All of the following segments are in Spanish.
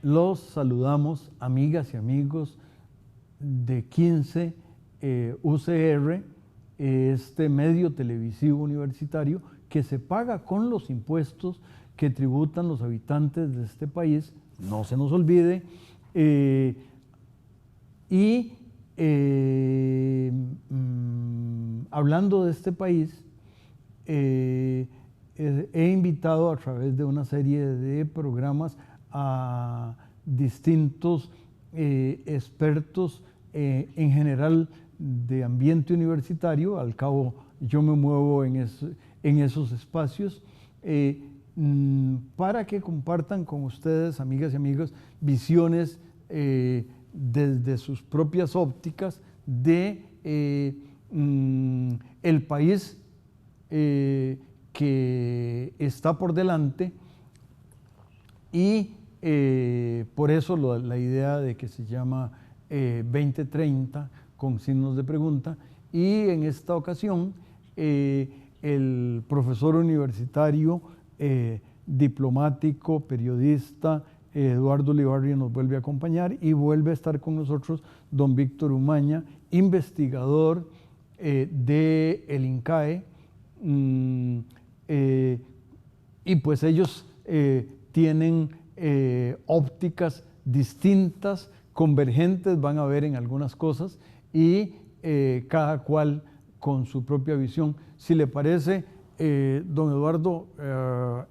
Los saludamos, amigas y amigos de 15 UCR, este medio televisivo universitario que se paga con los impuestos que tributan los habitantes de este país, no se nos olvide, hablando de este país, he invitado a través de una serie de programas a distintos expertos en general de ambiente universitario. Al cabo yo me muevo en esos espacios para que compartan con ustedes, amigas y amigos, visiones desde sus propias ópticas de el país que está por delante, y por eso la idea de que se llama 2030 con signos de pregunta. Y en esta ocasión el profesor universitario, diplomático, periodista Eduardo Ulibarri nos vuelve a acompañar y vuelve a estar con nosotros don Víctor Umaña, investigador del INCAE, y pues ellos tienen ópticas distintas, convergentes, van a ver en algunas cosas, y cada cual con su propia visión. Si le parece, don Eduardo,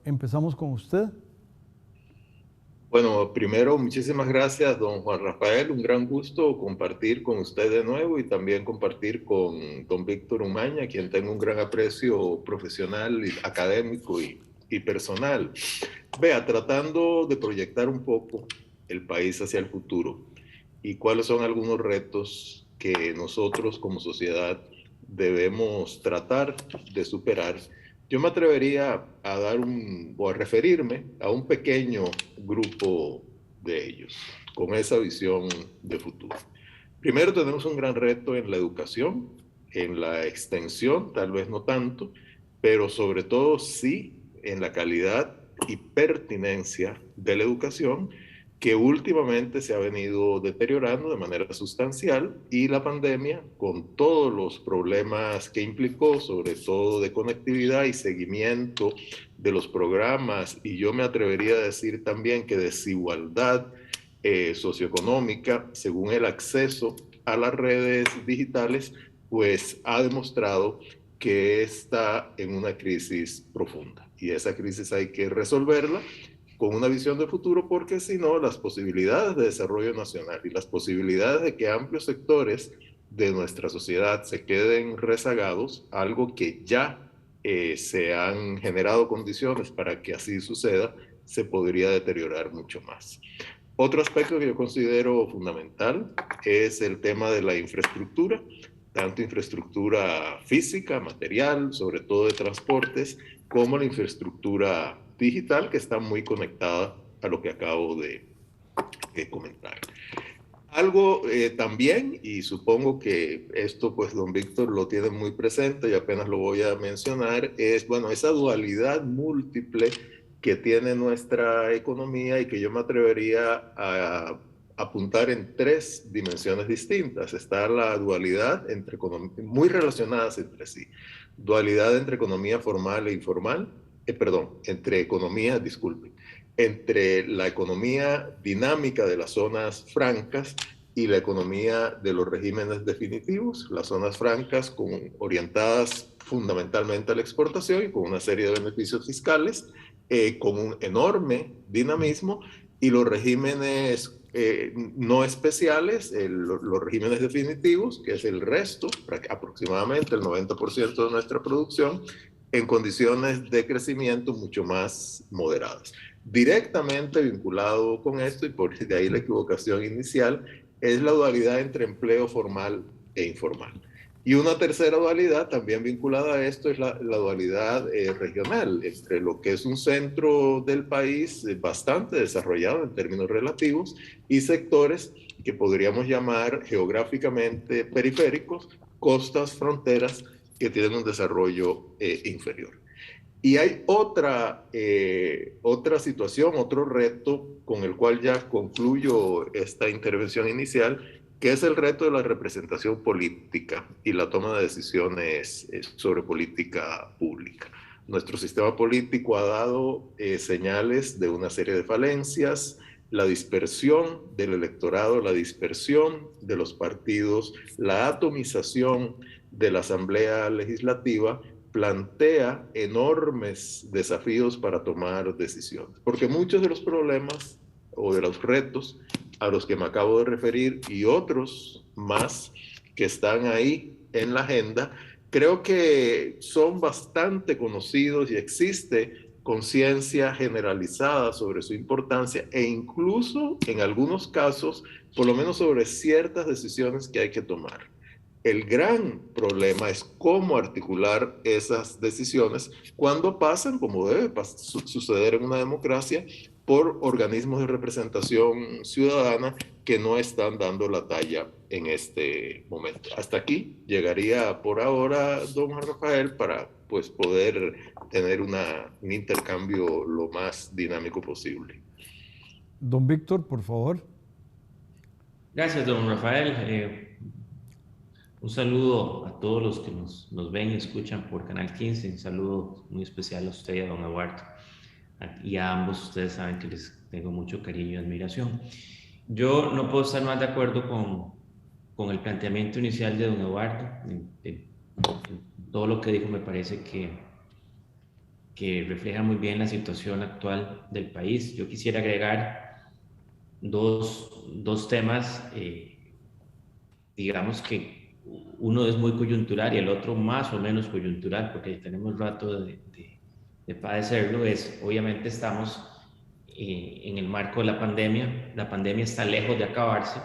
empezamos con usted. Bueno, primero, muchísimas gracias, don Juan Rafael. Un gran gusto compartir con usted de nuevo y también compartir con don Víctor Umaña, quien tengo un gran aprecio profesional, académico y personal. Vea, tratando de proyectar un poco el país hacia el futuro y cuáles son algunos retos que nosotros como sociedad debemos tratar de superar, yo me atrevería a dar o a referirme a un pequeño grupo de ellos, con esa visión de futuro. Primero, tenemos un gran reto en la educación, en la extensión, tal vez no tanto, pero sobre todo sí en la calidad y pertinencia de la educación, que últimamente se ha venido deteriorando de manera sustancial, y la pandemia, con todos los problemas que implicó, sobre todo de conectividad y seguimiento de los programas, y yo me atrevería a decir también que desigualdad socioeconómica según el acceso a las redes digitales, pues ha demostrado que está en una crisis profunda, y esa crisis hay que resolverla con una visión de futuro, porque si no, las posibilidades de desarrollo nacional y las posibilidades de que amplios sectores de nuestra sociedad se queden rezagados, algo que ya se han generado condiciones para que así suceda, se podría deteriorar mucho más. Otro aspecto que yo considero fundamental es el tema de la infraestructura, tanto infraestructura física, material, sobre todo de transportes, como la infraestructura digital, que está muy conectada a lo que acabo de comentar. Algo también, y supongo que esto pues don Víctor lo tiene muy presente y apenas lo voy a mencionar, es bueno, esa dualidad múltiple que tiene nuestra economía, y que yo me atrevería a apuntar en tres dimensiones distintas. Está la dualidad entre muy relacionadas entre sí. Dualidad entre economía formal e informal, entre economía, disculpen, entre la economía dinámica de las zonas francas y la economía de los regímenes definitivos, las zonas francas orientadas fundamentalmente a la exportación y con una serie de beneficios fiscales, con un enorme dinamismo, y los regímenes no especiales, los regímenes definitivos, que es el resto, aproximadamente el 90% de nuestra producción, en condiciones de crecimiento mucho más moderadas. Directamente vinculado con esto, y por de ahí la equivocación inicial, es la dualidad entre empleo formal e informal. Y una tercera dualidad también vinculada a esto es la dualidad regional, entre lo que es un centro del país bastante desarrollado en términos relativos y sectores que podríamos llamar geográficamente periféricos, costas, fronteras, que tienen un desarrollo inferior. Y hay otra situación, otro reto con el cual ya concluyo esta intervención inicial, que es el reto de la representación política y la toma de decisiones sobre política pública. Nuestro sistema político ha dado señales de una serie de falencias, la dispersión del electorado, la dispersión de los partidos, la atomización de la Asamblea Legislativa plantea enormes desafíos para tomar decisiones, porque muchos de los problemas o de los retos a los que me acabo de referir y otros más que están ahí en la agenda, creo que son bastante conocidos y existe conciencia generalizada sobre su importancia e incluso en algunos casos, por lo menos sobre ciertas decisiones que hay que tomar. El gran problema es cómo articular esas decisiones cuando pasan, como debe suceder en una democracia, por organismos de representación ciudadana que no están dando la talla en este momento. Hasta aquí llegaría por ahora, don Rafael, para pues, poder tener un intercambio lo más dinámico posible. Don Víctor, por favor. Gracias, don Rafael. Un saludo a todos los que nos ven y escuchan por Canal 15. Un saludo muy especial a usted y a don Eduardo. Y a ambos ustedes saben que les tengo mucho cariño y admiración. Yo no puedo estar más de acuerdo con el planteamiento inicial de don Eduardo. Todo lo que dijo me parece que refleja muy bien la situación actual del país. Yo quisiera agregar dos temas, digamos que uno es muy coyuntural y el otro más o menos coyuntural, porque tenemos rato de padecerlo. Obviamente estamos en el marco de la pandemia está lejos de acabarse.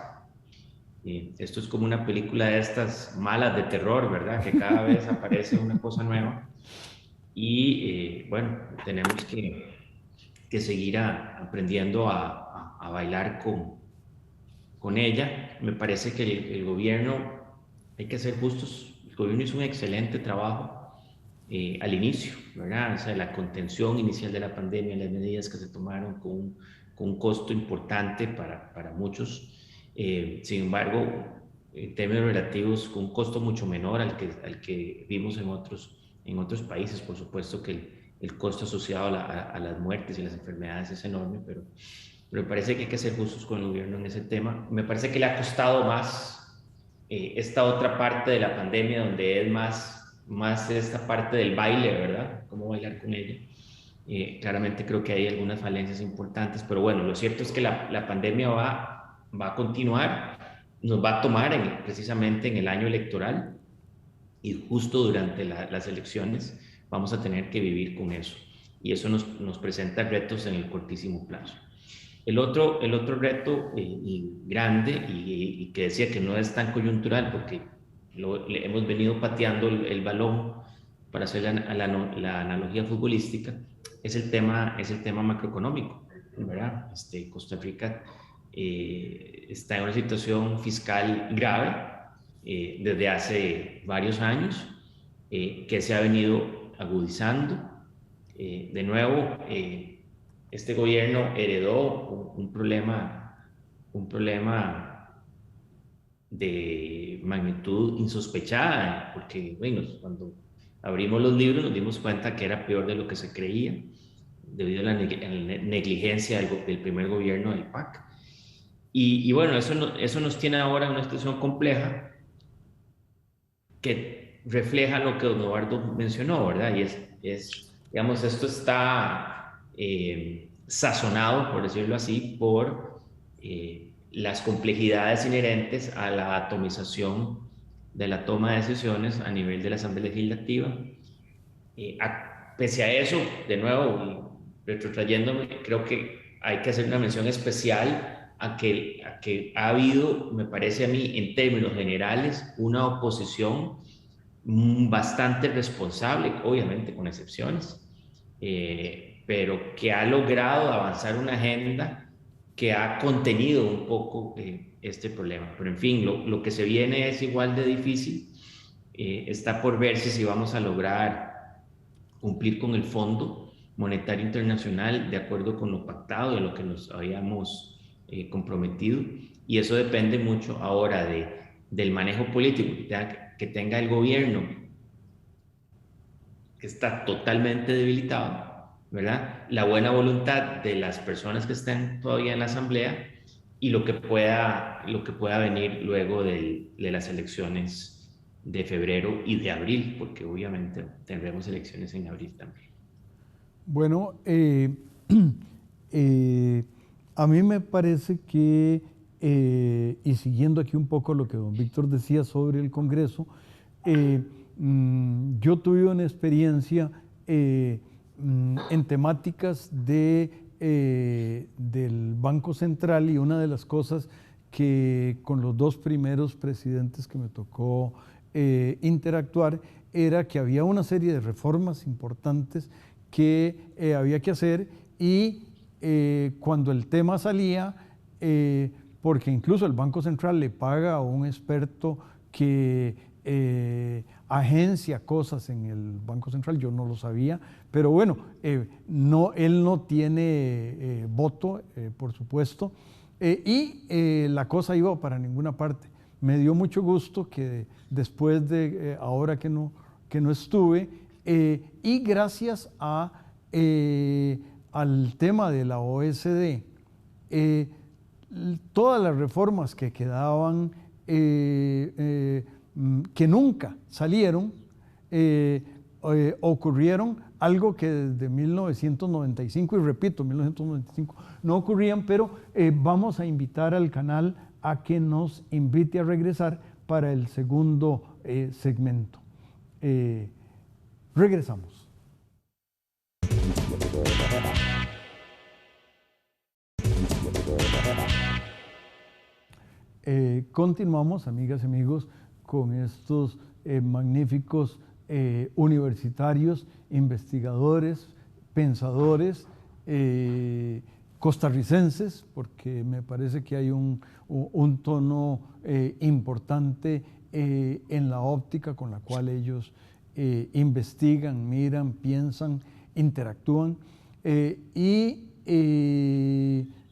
Esto es como una película de estas malas de terror, ¿verdad? Que cada vez aparece una cosa nueva y bueno, tenemos que seguir aprendiendo a bailar con ella. Me parece que el gobierno, hay que ser justos, el gobierno hizo un excelente trabajo al inicio, ¿verdad? O sea, la contención inicial de la pandemia, las medidas que se tomaron con un costo importante para muchos. Sin embargo, en términos relativos, con un costo mucho menor al que vimos en otros países. Por supuesto que el costo asociado a las muertes y las enfermedades es enorme, pero me parece que hay que ser justos con el gobierno en ese tema. Me parece que le ha costado más esta otra parte de la pandemia, donde es más esta parte del baile, ¿verdad? Cómo bailar con ella. Claramente creo que hay algunas falencias importantes, pero bueno, lo cierto es que la pandemia va a continuar, nos va a tomar precisamente en el año electoral y justo durante las elecciones vamos a tener que vivir con eso. Y eso nos presenta retos en el cortísimo plazo. El otro reto grande y que decía que no es tan coyuntural porque le hemos venido pateando el balón para hacer la analogía futbolística, es el tema macroeconómico, ¿verdad? Costa Rica está en una situación fiscal grave desde hace varios años que se ha venido agudizando. De nuevo, este gobierno heredó un problema de magnitud insospechada, porque bueno, cuando abrimos los libros nos dimos cuenta que era peor de lo que se creía, debido a la negligencia del primer gobierno del PAC. Y bueno, eso nos tiene ahora en una situación compleja que refleja lo que don Eduardo mencionó, ¿verdad? Y digamos, esto está sazonado, por decirlo así, por las complejidades inherentes a la atomización de la toma de decisiones a nivel de la Asamblea Legislativa. Pese a eso, de nuevo, retrotrayéndome, creo que hay que hacer una mención especial a que ha habido, me parece a mí, en términos generales, una oposición bastante responsable, obviamente con excepciones, pero que ha logrado avanzar una agenda que ha contenido un poco este problema. Pero en fin, lo que se viene es igual de difícil. Está por verse si vamos a lograr cumplir con el Fondo Monetario Internacional de acuerdo con lo pactado, de lo que nos habíamos comprometido. Y eso depende mucho ahora del manejo político que tenga el gobierno, que está totalmente debilitado, ¿verdad? La buena voluntad de las personas que estén todavía en la Asamblea y lo que pueda venir luego de las elecciones de febrero y de abril, porque obviamente tendremos elecciones en abril también. Bueno, a mí me parece que, y siguiendo aquí un poco lo que don Víctor decía sobre el Congreso, yo tuve una experiencia en temáticas del Banco Central, y una de las cosas que con los dos primeros presidentes que me tocó interactuar era que había una serie de reformas importantes que había que hacer, y cuando el tema salía, porque incluso el Banco Central le paga a un experto que agencia cosas en el Banco Central, yo no lo sabía, pero bueno, él no tiene voto, por supuesto, y la cosa iba para ninguna parte. Me dio mucho gusto que después de, ahora que no estuve, y gracias al tema de la OSD, todas las reformas que quedaban, que nunca salieron, ocurrieron, algo que desde 1995, y repito, 1995, no ocurrían, pero vamos a invitar al canal a que nos invite a regresar para el segundo segmento. Regresamos. Continuamos, amigas y amigos, con estos magníficos universitarios, investigadores, pensadores, costarricenses, porque me parece que hay un tono importante en la óptica con la cual ellos investigan, miran, piensan, interactúan.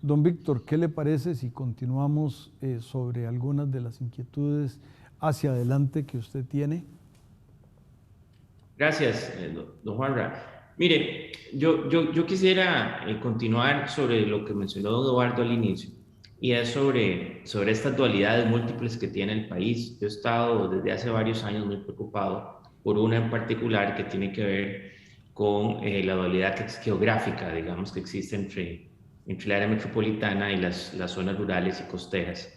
Don Víctor, ¿qué le parece si continuamos sobre algunas de las inquietudes hacia adelante que usted tiene? Gracias, don Juanra. Mire, yo quisiera continuar sobre lo que mencionó don Eduardo al inicio, y es sobre estas dualidades múltiples que tiene el país. Yo he estado desde hace varios años muy preocupado por una en particular que tiene que ver con la dualidad geográfica, digamos, que existe entre el área metropolitana y las zonas rurales y costeras,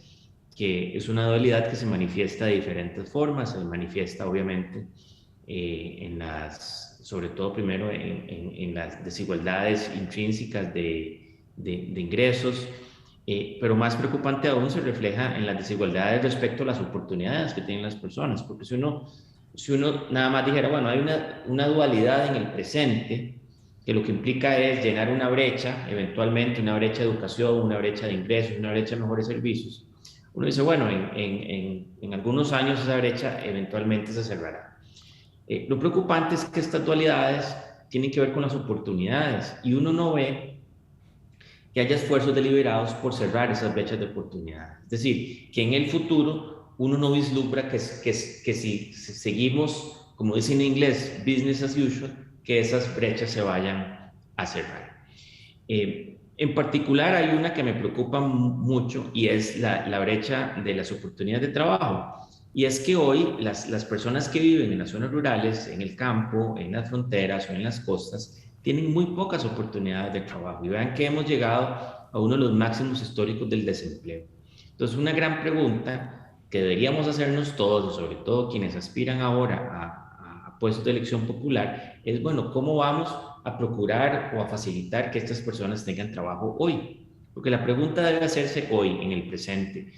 que es una dualidad que se manifiesta de diferentes formas. Se manifiesta obviamente sobre todo primero en las desigualdades intrínsecas de ingresos, pero más preocupante aún se refleja en las desigualdades respecto a las oportunidades que tienen las personas, porque si uno nada más dijera, bueno, hay una dualidad en el presente, que lo que implica es llenar una brecha, eventualmente una brecha de educación, una brecha de ingresos, una brecha de mejores servicios, uno dice, bueno, en algunos años esa brecha eventualmente se cerrará. Lo preocupante es que estas dualidades tienen que ver con las oportunidades, y uno no ve que haya esfuerzos deliberados por cerrar esas brechas de oportunidades. Es decir, que en el futuro uno no vislumbra que si seguimos, como dicen en inglés, business as usual, que esas brechas se vayan a cerrar. En particular hay una que me preocupa mucho, y es la brecha de las oportunidades de trabajo. Y es que hoy las personas que viven en las zonas rurales, en el campo, en las fronteras o en las costas, tienen muy pocas oportunidades de trabajo. Y vean que hemos llegado a uno de los máximos históricos del desempleo. Entonces, una gran pregunta que deberíamos hacernos todos, sobre todo quienes aspiran ahora a puestos de elección popular, es, bueno, ¿cómo vamos a procurar o a facilitar que estas personas tengan trabajo hoy? Porque la pregunta debe hacerse hoy, en el presente.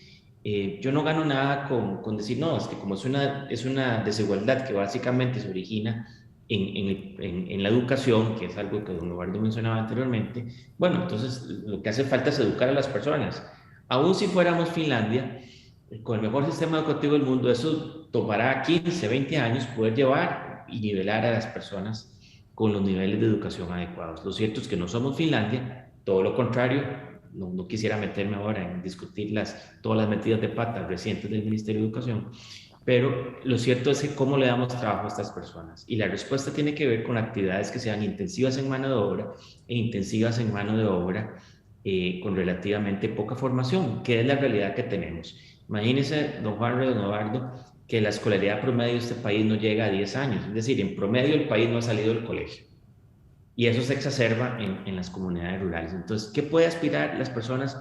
yo no gano nada con decir, no, es que como es una desigualdad que básicamente se origina en la educación, que es algo que don Eduardo mencionaba anteriormente, bueno, entonces lo que hace falta es educar a las personas. Aún si fuéramos Finlandia, con el mejor sistema educativo del mundo, eso tomará 15, 20 años poder llevar y nivelar a las personas con los niveles de educación adecuados. Lo cierto es que no somos Finlandia, todo lo contrario. No quisiera meterme ahora en discutir todas las metidas de pata recientes del Ministerio de Educación, pero lo cierto es que cómo le damos trabajo a estas personas. Y la respuesta tiene que ver con actividades que sean intensivas en mano de obra e intensivas en mano de obra con relativamente poca formación, que es la realidad que tenemos. Imagínense, don Juan, don Eduardo, que la escolaridad promedio de este país no llega a 10 años, es decir, en promedio el país no ha salido del colegio. Y eso se exacerba en las comunidades rurales. Entonces, ¿qué puede aspirar las personas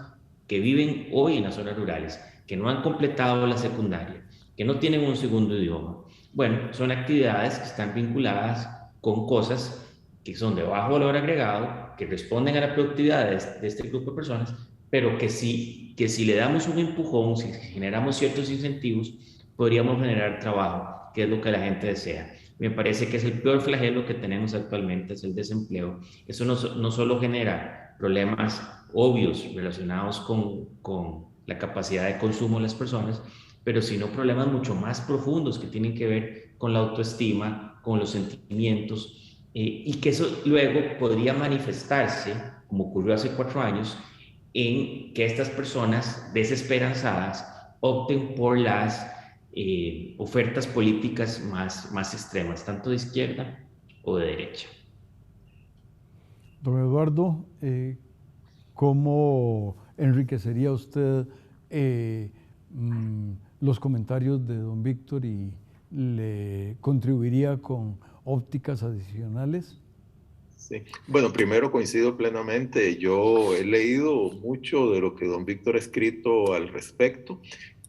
que viven hoy en las zonas rurales, que no han completado la secundaria, que no tienen un segundo idioma? Bueno, son actividades que están vinculadas con cosas que son de bajo valor agregado, que responden a la productividad de este grupo de personas, pero que si le damos un empujón, si generamos ciertos incentivos, podríamos generar trabajo, que es lo que la gente desea. Me parece que es el peor flagelo que tenemos actualmente, es el desempleo. Eso no solo genera problemas obvios relacionados con la capacidad de consumo de las personas, pero sino problemas mucho más profundos que tienen que ver con la autoestima, con los sentimientos, y que eso luego podría manifestarse, como ocurrió hace 4 años, en que estas personas desesperanzadas opten por las ofertas políticas más extremas, tanto de izquierda o de derecha. Don Eduardo, ¿cómo enriquecería usted los comentarios de don Víctor y le contribuiría con ópticas adicionales? Sí. Bueno, primero coincido plenamente. Yo he leído mucho de lo que don Víctor ha escrito al respecto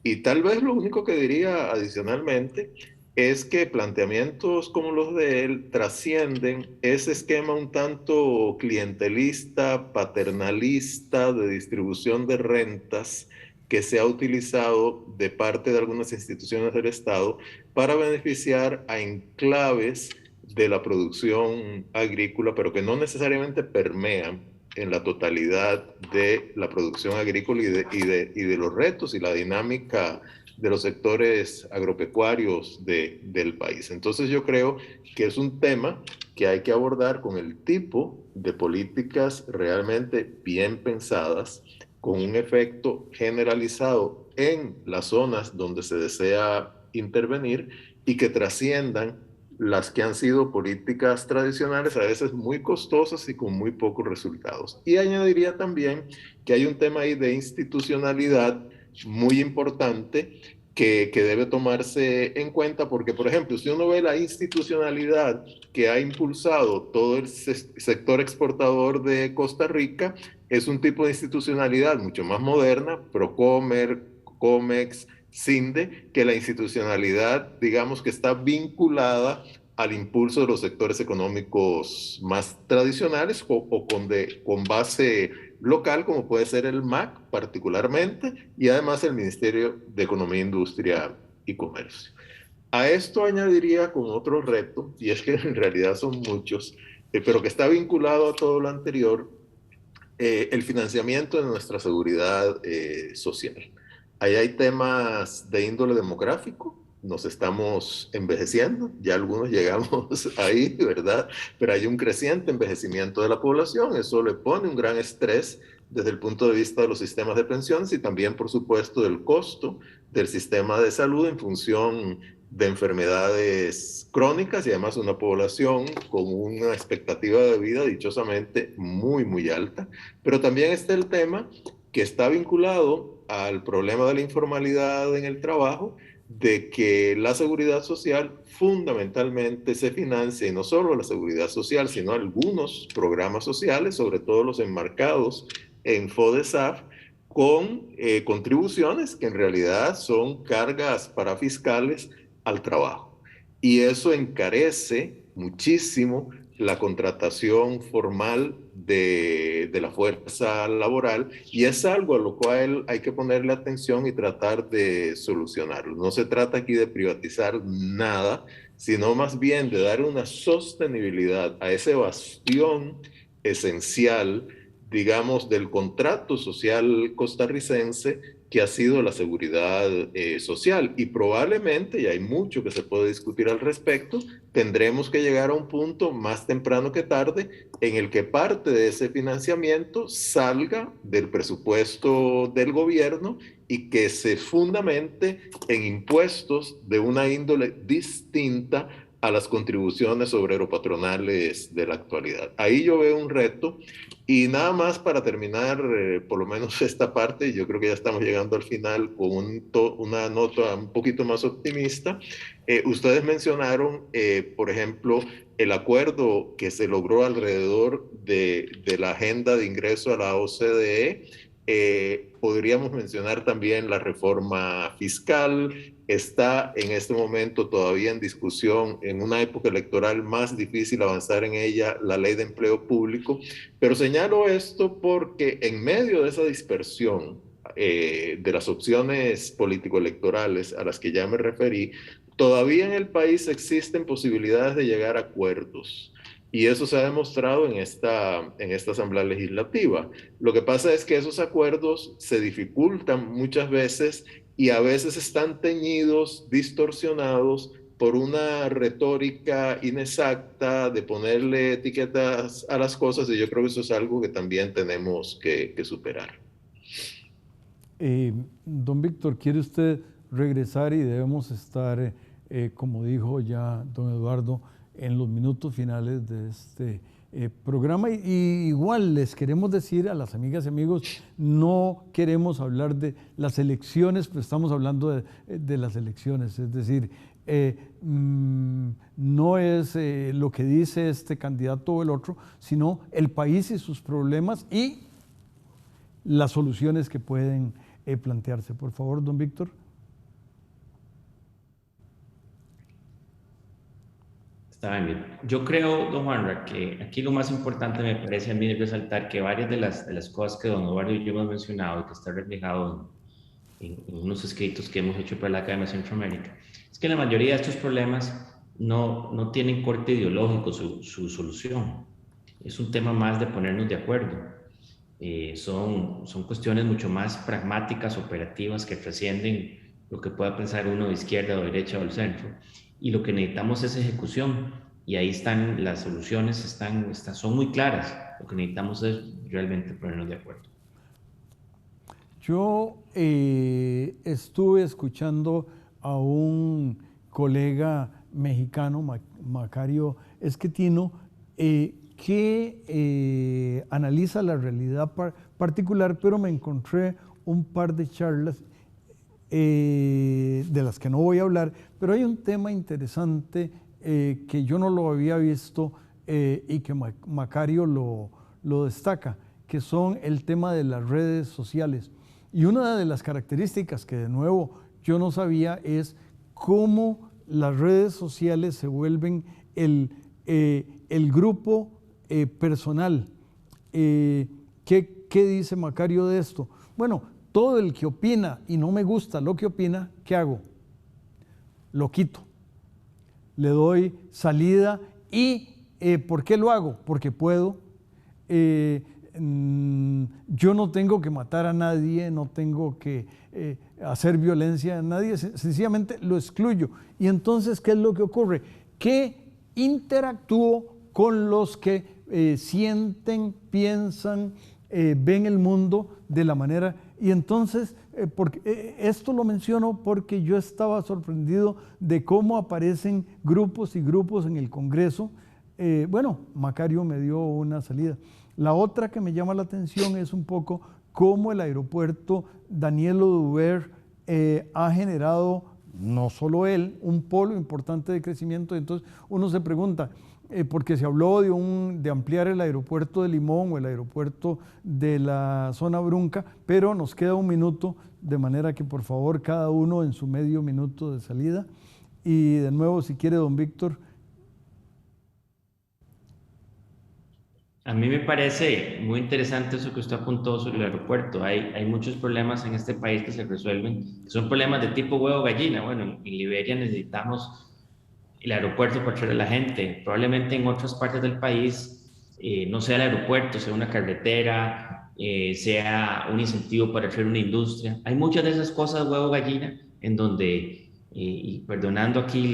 y tal vez lo único que diría adicionalmente es que planteamientos como los de él trascienden ese esquema un tanto clientelista, paternalista de distribución de rentas que se ha utilizado de parte de algunas instituciones del Estado para beneficiar a enclaves de la producción agrícola, pero que no necesariamente permean en la totalidad de la producción agrícola y de los retos y la dinámica de los sectores agropecuarios del país. Entonces yo creo que es un tema que hay que abordar con el tipo de políticas realmente bien pensadas, con un efecto generalizado en las zonas donde se desea intervenir y que trasciendan las que han sido políticas tradicionales, a veces muy costosas y con muy pocos resultados. Y añadiría también que hay un tema ahí de institucionalidad muy importante que debe tomarse en cuenta, porque, por ejemplo, si uno ve la institucionalidad que ha impulsado todo el sector exportador de Costa Rica, es un tipo de institucionalidad mucho más moderna, Procomer, Comex, CINDE, que la institucionalidad, digamos, que está vinculada al impulso de los sectores económicos más tradicionales o con base local, como puede ser el MAC particularmente, y además el Ministerio de Economía, Industria y Comercio. A esto añadiría con otro reto, y es que en realidad son muchos, pero que está vinculado a todo lo anterior, el financiamiento de nuestra seguridad social. Ahí hay temas de índole demográfico, nos estamos envejeciendo, ya algunos llegamos ahí, ¿verdad? Pero hay un creciente envejecimiento de la población, eso le pone un gran estrés desde el punto de vista de los sistemas de pensiones y también, por supuesto, del costo del sistema de salud en función de enfermedades crónicas y además una población con una expectativa de vida dichosamente muy, muy alta. Pero también está el tema que está vinculado al problema de la informalidad en el trabajo, de que la seguridad social fundamentalmente se financia, y no solo la seguridad social, sino algunos programas sociales, sobre todo los enmarcados en FODESAF, con contribuciones que en realidad son cargas parafiscales al trabajo. Y eso encarece muchísimo la contratación formal de la fuerza laboral, y es algo a lo cual hay que ponerle atención y tratar de solucionarlo. No se trata aquí de privatizar nada, sino más bien de dar una sostenibilidad a ese bastión esencial, digamos, del contrato social costarricense, que ha sido la seguridad social. Y probablemente, y hay mucho que se puede discutir al respecto, tendremos que llegar a un punto más temprano que tarde en el que parte de ese financiamiento salga del presupuesto del gobierno y que se fundamente en impuestos de una índole distinta a las contribuciones obrero-patronales de la actualidad. Ahí yo veo un reto. Y nada más para terminar, por lo menos esta parte, yo creo que ya estamos llegando al final con una nota un poquito más optimista. Ustedes mencionaron, por ejemplo, el acuerdo que se logró alrededor de la agenda de ingreso a la OCDE. Podríamos mencionar también la reforma fiscal. Está en este momento todavía en discusión, en una época electoral más difícil avanzar en ella, la ley de empleo público. Pero señalo esto porque en medio de esa dispersión de las opciones político-electorales a las que ya me referí, todavía en el país existen posibilidades de llegar a acuerdos. Y eso se ha demostrado en esta Asamblea Legislativa. Lo que pasa es que esos acuerdos se dificultan muchas veces y a veces están teñidos, distorsionados por una retórica inexacta de ponerle etiquetas a las cosas, y yo creo que eso es algo que también tenemos que superar. Don Víctor, ¿quiere usted regresar? Y debemos estar, como dijo ya don Eduardo, en los minutos finales de este programa. Y igual les queremos decir a las amigas y amigos, no queremos hablar de las elecciones, pero estamos hablando de las elecciones, es decir, no es lo que dice este candidato o el otro, sino el país y sus problemas y las soluciones que pueden plantearse. Por favor, don Víctor. Está bien. Yo creo, don Juanra, que aquí lo más importante me parece a mí es resaltar que varias de las cosas que don Eduardo y yo hemos mencionado y que está reflejado en unos escritos que hemos hecho para la Academia de Centroamérica, es que la mayoría de estos problemas no tienen corte ideológico su solución. Es un tema más de ponernos de acuerdo. Son cuestiones mucho más pragmáticas, operativas, que trascienden lo que pueda pensar uno de izquierda o derecha o del centro. Y lo que necesitamos es ejecución. Y ahí están las soluciones, son muy claras. Lo que necesitamos es realmente ponernos de acuerdo. Yo estuve escuchando a un colega mexicano, Macario Esquetino, que analiza la realidad particular, pero me encontré un par de charlas de las que no voy a hablar, pero hay un tema interesante que yo no lo había visto y que Macario lo destaca, que son el tema de las redes sociales. Y una de las características que de nuevo yo no sabía es cómo las redes sociales se vuelven el grupo personal. ¿Qué dice Macario de esto? Bueno, todo el que opina y no me gusta lo que opina, ¿qué hago? Lo quito. Le doy salida y ¿por qué lo hago? Porque puedo. Yo no tengo que matar a nadie, no tengo que hacer violencia a nadie, sencillamente lo excluyo. Y entonces, ¿qué es lo que ocurre? Que interactúo con los que sienten, piensan, ven el mundo de la manera. Y entonces, esto lo menciono porque yo estaba sorprendido de cómo aparecen grupos y grupos en el Congreso. Bueno, Macario me dio una salida. La otra que me llama la atención es un poco cómo el aeropuerto Daniel Oduber ha generado, no solo él, un polo importante de crecimiento. Entonces uno se pregunta, porque se habló de ampliar el aeropuerto de Limón o el aeropuerto de la zona Brunca, pero nos queda un minuto, de manera que por favor cada uno en su medio minuto de salida. Y de nuevo, si quiere don Víctor. A mí me parece muy interesante eso que usted apuntó sobre el aeropuerto. Hay muchos problemas en este país que se resuelven. Son problemas de tipo huevo-gallina. Bueno, en Liberia necesitamos el aeropuerto para traer a la gente. Probablemente en otras partes del país no sea el aeropuerto, sea una carretera, sea un incentivo para traer una industria. Hay muchas de esas cosas huevo-gallina en donde, y perdonando aquí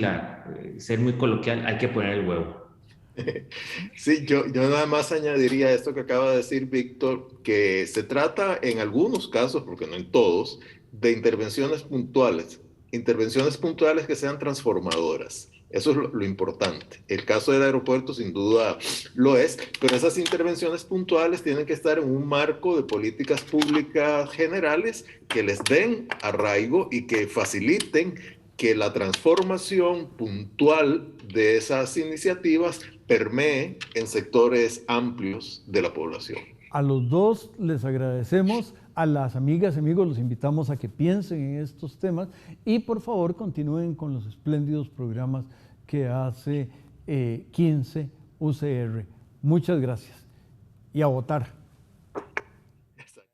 ser muy coloquial, hay que poner el huevo. Sí, yo nada más añadiría esto que acaba de decir Víctor, que se trata en algunos casos, porque no en todos, de intervenciones puntuales que sean transformadoras. Eso es lo importante. El caso del aeropuerto sin duda lo es, pero esas intervenciones puntuales tienen que estar en un marco de políticas públicas generales que les den arraigo y que faciliten que la transformación puntual de esas iniciativas permee en sectores amplios de la población. A los dos les agradecemos, a las amigas y amigos los invitamos a que piensen en estos temas y por favor continúen con los espléndidos programas que hace 15 UCR. Muchas gracias y a votar. Exacto.